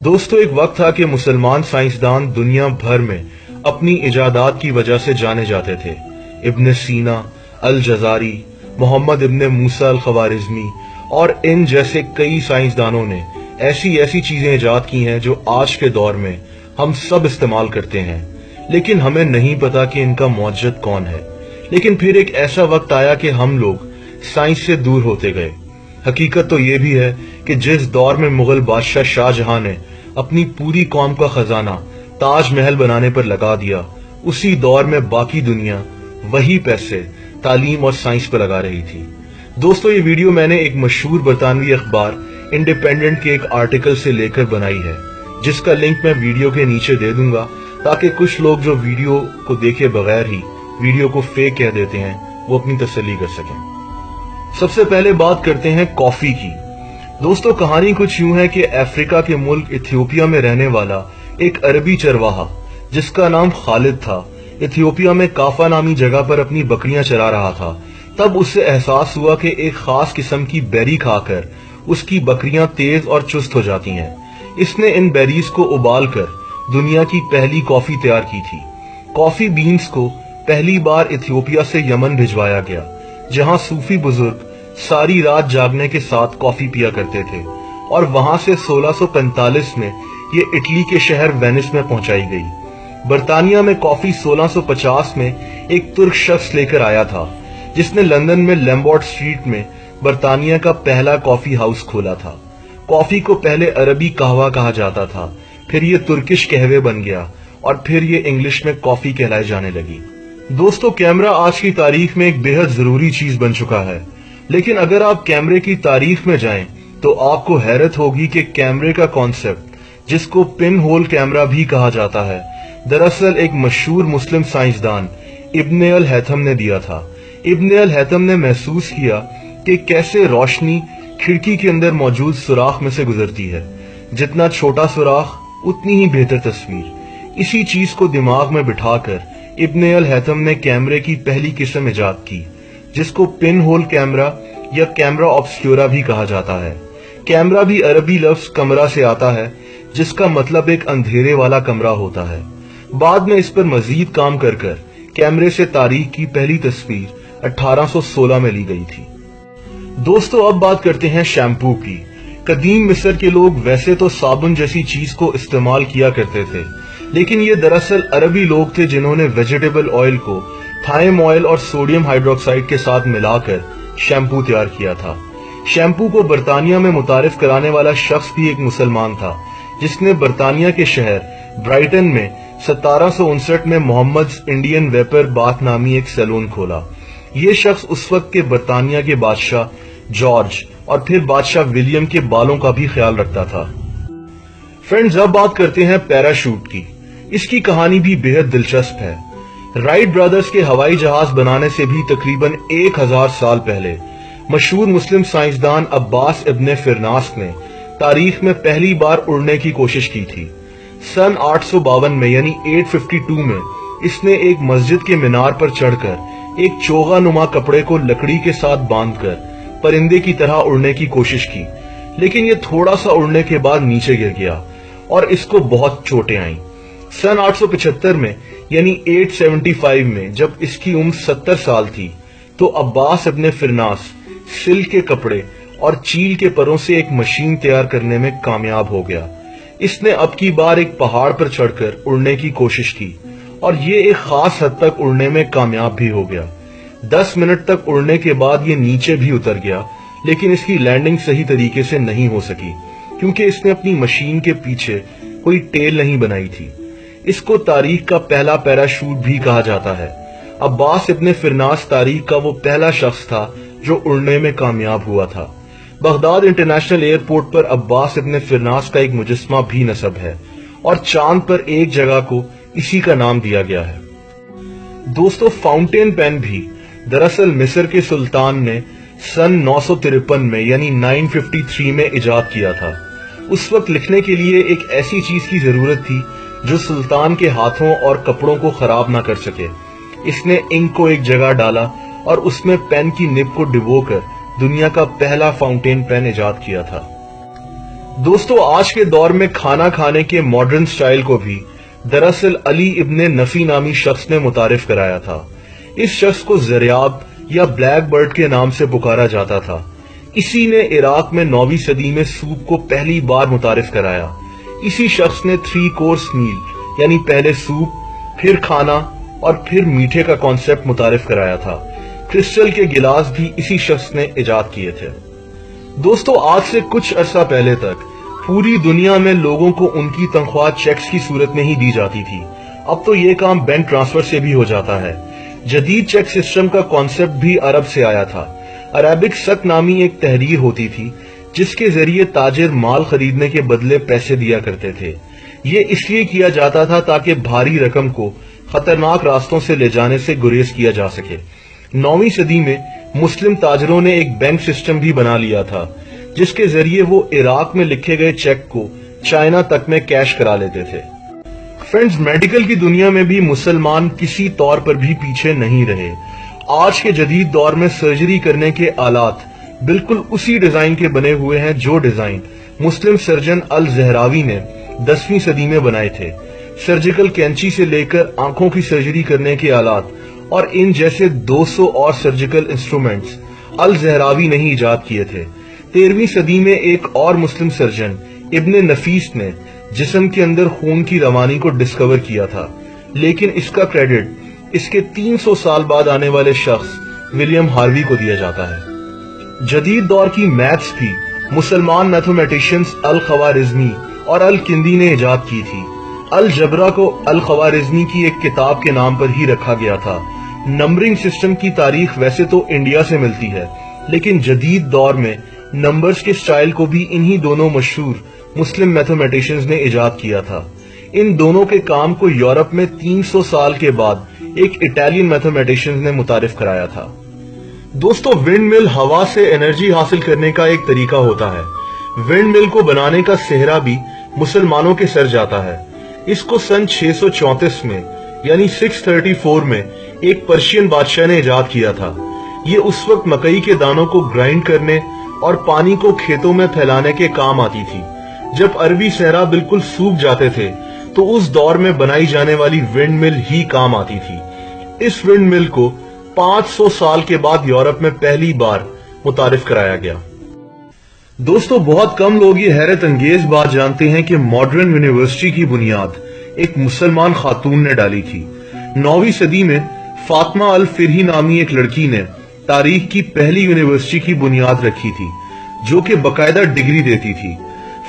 दोस्तों, एक वक्त था कि मुसलमान साइंसदान दुनिया भर में अपनी इजादात की वजह से जाने जाते थे। इब्न सीना, अल जजारी, मोहम्मद इब्न मूसा अल खवारिजमी और इन जैसे कई साइंसदानों ने ऐसी ऐसी चीजें इजाद की हैं जो आज के दौर में हम सब इस्तेमाल करते हैं, लेकिन हमें नहीं पता कि इनका मौजूद कौन है। लेकिन फिर एक ऐसा वक्त आया कि हम लोग साइंस से दूर होते गए। हकीकत तो ये भी है कि जिस दौर में मुगल बादशाह शाहजहां ने अपनी पूरी कौम का खजाना ताज महल बनाने पर लगा दिया, उसी दौर में बाकी दुनिया वही पैसे तालीम और साइंस पर लगा रही थी। दोस्तों, ये वीडियो मैंने एक मशहूर बरतानवी अखबार इंडिपेंडेंट के एक आर्टिकल से लेकर बनाई है, जिसका लिंक मैं वीडियो के नीचे दे दूंगा, ताकि कुछ लोग जो वीडियो को देखे बगैर ही वीडियो को फेक कह देते हैं, वो अपनी तसल्ली कर सकें। सबसे पहले बात करते हैं कॉफी की। दोस्तों, कहानी कुछ यूं है कि अफ्रीका के मुल्क इथियोपिया में रहने वाला एक अरबी चरवाहा जिसका नाम खालिद था, इथियोपिया में काफा नामी जगह पर अपनी बकरियां चरा रहा था। तब उसे एहसास हुआ कि एक खास किस्म की बेरी खाकर उसकी बकरियां तेज और चुस्त हो जाती हैं। इसने इन बेरीज को उबालकर दुनिया की पहली कॉफी तैयार की थी। कॉफी बीन्स को पहली बार इथियोपिया से यमन भिजवाया गया, जहां सूफी बुजुर्ग सारी रात जागने के साथ कॉफी पिया करते थे, और वहां से 1645 में ये इटली के शहर वेनिस में पहुंचाई गई। बर्तानिया में कॉफी 1650 में एक तुर्क शख्स लेकर आया था, जिसने लंदन में लैम्बोर्ट स्ट्रीट में बर्तानिया का पहला कॉफी हाउस खोला था। कॉफी को पहले अरबी कहवा कहा जाता था, फिर ये तुर्किश कहवे बन गया, और फिर ये इंग्लिश में कॉफी कहलाई जाने लगी। दोस्तों, कैमरा आज की तारीख में एक बेहद जरूरी चीज बन चुका है, लेकिन अगर आप कैमरे की तारीख में जाएं तो आपको हैरत होगी कि कैमरे का कॉन्सेप्ट, जिसको पिन होल कैमरा भी कहा जाता है, दरअसल एक मशहूर मुस्लिम साइंसदान इब्न अल हैथम ने दिया था। इब्न अल हैथम ने महसूस किया कि कैसे रोशनी खिड़की के अंदर मौजूद सुराख में से गुजरती है, जितना छोटा सुराख उतनी ही बेहतर तस्वीर। इसी चीज को दिमाग में बिठाकर इब्न अल हैथम ने कैमरे की पहली किस्म इजाद की, जिसको पिन होल कैमरा या कैमरा ऑब्स्क्यूरा भी कहा जाता है। कैमरा भी अरबी लफ्ज कमरा से आता है, जिसका मतलब एक अंधेरे वाला कमरा होता है। बाद में इस पर मजीद काम कर कैमरे से तारीख की पहली तस्वीर 1816 में ली गई थी। दोस्तों, अब बात करते हैं शैम्पू की। कदीम मिस्र के लोग वैसे तो साबुन जैसी चीज को इस्तेमाल किया करते थे, लेकिन ये दरअसल अरबी लोग थे जिन्होंने वेजिटेबल ऑयल को थाइम ऑयल और सोडियम हाइड्रोक्साइड के साथ मिलाकर शैम्पू तैयार किया था। शैम्पू को बर्तानिया में मुतारिफ कराने वाला शख्स भी एक मुसलमान था, जिसने बर्तानिया के शहर ब्राइटन में 1759 में मोहम्मद इंडियन वेपर बाथ नामी एक सैलून खोला। ये शख्स उस वक्त के बर्तानिया के बादशाह जॉर्ज और फिर बादशाह विलियम के बालों का भी ख्याल रखता था। फ्रेंड्स, अब बात करते हैं पैराशूट की। इसकी कहानी भी बेहद दिलचस्प है। राइट ब्रदर्स के हवाई जहाज बनाने से भी तकरीबन 1000 साल पहले मशहूर मुस्लिम साइंसदान अब्बास इब्न फिरनास ने तारीख में पहली बार उड़ने की कोशिश की थी। सन 852 में यानी 852 में इसने एक मस्जिद के मीनार पर चढ़कर एक चोगा नुमा कपड़े को लकड़ी के साथ बांधकर परिंदे की तरह उड़ने की कोशिश की, लेकिन ये थोड़ा सा उड़ने के बाद नीचे गिर गया और इसको बहुत चोटें आईं। सन 875 में यानी 875 में जब इसकी उम्र 70 साल थी, तो अब्बास इब्न फिरनास सिल्क के कपड़े और चील के परों से एक मशीन तैयार करने में कामयाब हो गया। इसने अब की बार एक पहाड़ पर चढ़कर उड़ने की कोशिश की और ये एक खास हद तक उड़ने में कामयाब भी हो गया। 10 मिनट तक उड़ने के बाद ये नीचे भी उतर गया, लेकिन इसकी लैंडिंग सही तरीके से नहीं हो सकी, क्योंकि इसने अपनी मशीन के पीछे कोई टेल नहीं बनाई थी। इसको तारीख का पहला पैराशूट भी कहा जाता है। अब्बास इब्न फिरनास तारीख का वो पहला शख्स था जो उड़ने में कामयाब हुआ था। बगदाद इंटरनेशनल एयरपोर्ट पर अब्बास इब्न फिरनास का एक मुजस्मा भी नस्ब है और चांद पर एक जगह को इसी का नाम दिया गया है। दोस्तों, फाउंटेन पेन भी दरअसल मिस्र के सुल्तान ने सन 953 में यानी 953 में इजाद किया था। उस वक्त लिखने के लिए एक ऐसी चीज की जरूरत थी जो सुल्तान के हाथों और कपड़ों को खराब ना कर सके। इसने इंक को एक जगह डाला और उसमें पेन की निब को डुबोकर दुनिया का पहला फाउंटेन पेन इजाद किया था। دوستو آج کے دور میں کھانا کھانے کے ماڈرن سٹائل کو بھی دراصل علی ابن نفی نامی شخص نے متعارف کرایا تھا۔ اس شخص کو زریاب یا بلیک برڈ کے نام سے پکارا جاتا تھا۔ اسی نے عراق میں 9ویں صدی میں سوپ کو پہلی بار متعارف کرایا۔ اسی شخص نے 3 کورس میل یعنی پہلے سوپ، پھر کھانا اور پھر میٹھے کا کانسیپٹ متعارف کرایا تھا۔ کرسٹل کے گلاس بھی اسی شخص نے ایجاد کیے تھے۔ دوستو آج سے کچھ عرصہ پہلے تک پوری دنیا میں لوگوں کو ان کی تنخواہ چیکس کی صورت میں ہی دی جاتی تھی۔ اب تو یہ کام بینک ٹرانسفر سے بھی ہو جاتا ہے۔ جدید چیک سسٹم کا کانسیپٹ بھی عرب سے آیا تھا۔ عربک سک نامی ایک تحریر ہوتی تھی جس کے ذریعے تاجر مال خریدنے کے بدلے پیسے دیا کرتے تھے۔ یہ اس لیے کیا جاتا تھا تاکہ بھاری رقم کو خطرناک راستوں سے لے جانے سے گریز کیا جا سکے۔ 9ویں صدی میں مسلم تاجروں نے ایک بینک سسٹم بھی بنا لیا تھا جس کے ذریعے وہ عراق میں لکھے گئے چیک کو چائنا تک میں کیش کرا لیتے تھے۔ فرینڈز، میڈیکل کی دنیا میں بھی مسلمان کسی طور پر بھی پیچھے نہیں رہے۔ آج کے جدید دور میں سرجری کرنے کے آلات بالکل اسی ڈیزائن کے بنے ہوئے ہیں جو ڈیزائن مسلم سرجن الزہراوی نے 10ویں صدی میں بنائے تھے۔ سرجیکل کینچی سے لے کر آنکھوں کی سرجری کرنے کے آلات اور ان جیسے 200 اور سرجیکل انسٹرومنٹس الزہراوی نے ہی ایجاد کیے تھے۔ 13ویں صدی میں ایک اور مسلم سرجن ابن نفیس نے جسم کے اندر خون کی روانی کو ڈسکور کیا تھا، لیکن اس کا کریڈٹ اس کے 300 سال بعد آنے والے شخص ولیم ہاروی کو دیا جاتا ہے۔ جدید دور کی میتھس بھی مسلمان میتھمیٹیشینز الخوارزمی اور الکندی نے ایجاد کی تھی۔ الجبرا کو الخوارزمی کی ایک کتاب کے نام پر ہی رکھا گیا تھا۔ نمبرنگ سسٹم کی تاریخ ویسے تو انڈیا سے ملتی ہے، لیکن جدید دور میں نمبرز کے سٹائل کو بھی انہی دونوں مشہور مسلم میتھمیٹیشینز نے ایجاد کیا تھا۔ ان دونوں کے کام کو یورپ میں 300 سال کے بعد ایک اٹالین میتھمیٹیشین نے متعارف کرایا تھا۔ دوستو ونڈ مل ہوا سے انرجی حاصل کرنے کا ایک طریقہ ہوتا ہے۔ ونڈ مل کو بنانے کا سہرا بھی مسلمانوں کے سر جاتا ہے۔ اس کو سن 634 میں یعنی 634 میں ایک پرشین بادشاہ نے ایجاد کیا تھا۔ یہ اس وقت مکئی کے دانوں کو گرائنڈ کرنے اور پانی کو کھیتوں میں پھیلانے کے کام آتی تھی۔ جب عربی صحرا بالکل سوکھ جاتے تھے تو اس دور میں بنائی جانے والی ونڈ مل ہی کام آتی تھی۔ اس ونڈ مل کو 500 سال کے بعد یورپ میں پہلی بار متعارف کرایا گیا۔ دوستو بہت کم لوگ یہ حیرت انگیز بات جانتے ہیں کہ ماڈرن یونیورسٹی کی بنیاد ایک مسلمان خاتون نے ڈالی تھی۔ 9ویں صدی میں فاطمہ الفرہی نامی ایک لڑکی نے تاریخ کی پہلی یونیورسٹی کی بنیاد رکھی تھی جو کہ باقاعدہ ڈگری دیتی تھی۔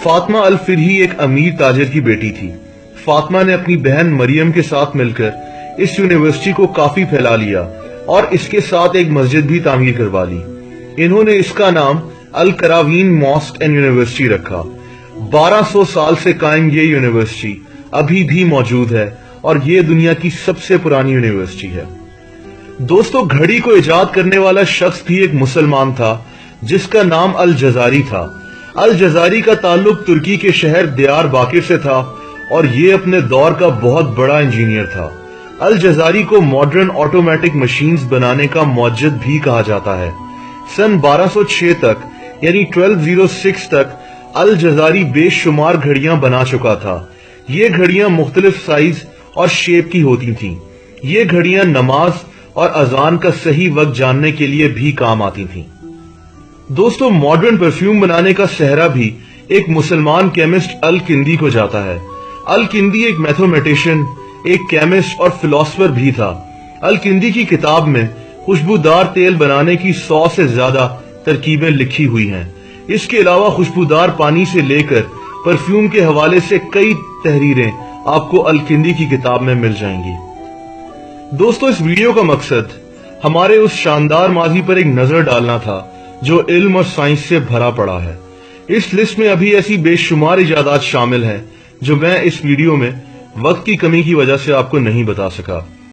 فاطمہ الفرہی ایک امیر تاجر کی بیٹی تھی۔ فاطمہ نے اپنی بہن مریم کے ساتھ مل کر اس یونیورسٹی کو کافی پھیلا لیا اور اس کے ساتھ ایک مسجد بھی تعمیر کروا لی۔ انہوں نے اس کا نام القراوین ماسک اینڈ یونیورسٹی رکھا۔ 1200 سال سے قائم یہ یونیورسٹی ابھی بھی موجود ہے اور یہ دنیا کی سب سے پرانی یونیورسٹی ہے۔ دوستو گھڑی کو ایجاد کرنے والا شخص بھی ایک مسلمان تھا جس کا نام الجزاری تھا۔ الجزاری کا تعلق ترکی کے شہر دیار باکر سے تھا اور یہ اپنے دور کا بہت بڑا انجینئر تھا۔ الجزاری کو ماڈرن آٹومیٹک مشینز بنانے کا موجد بھی کہا جاتا ہے۔ سن 1206 تک یعنی 1206 تک الجزاری بے شمار گھڑیاں بنا چکا تھا۔ یہ گھڑیاں مختلف سائز اور شیپ کی ہوتی تھیں۔ یہ گھڑیاں نماز اور اذان کا صحیح وقت جاننے کے لیے بھی کام آتی تھیں۔ دوستو ماڈرن پرفیوم بنانے کا سہرا بھی ایک مسلمان کیمسٹ الکندی کو جاتا ہے۔ الکندی ایک میتھمیٹیشین، ایک کیمسٹ اور فلاسفر بھی تھا۔ الکندی کی کتاب میں خوشبودار تیل بنانے کی 100 سے زیادہ ترکیبیں لکھی ہوئی ہیں۔ اس کے علاوہ خوشبودار پانی سے لے کر پرفیوم کے حوالے سے کئی تحریریں آپ کو الکندی کی کتاب میں مل جائیں گی۔ دوستو اس ویڈیو کا مقصد ہمارے اس شاندار ماضی پر ایک نظر ڈالنا تھا جو علم اور سائنس سے بھرا پڑا ہے۔ اس لسٹ میں ابھی ایسی بے شمار ایجادات شامل ہیں جو میں اس ویڈیو میں وقت کی کمی کی وجہ سے آپ کو نہیں بتا سکا۔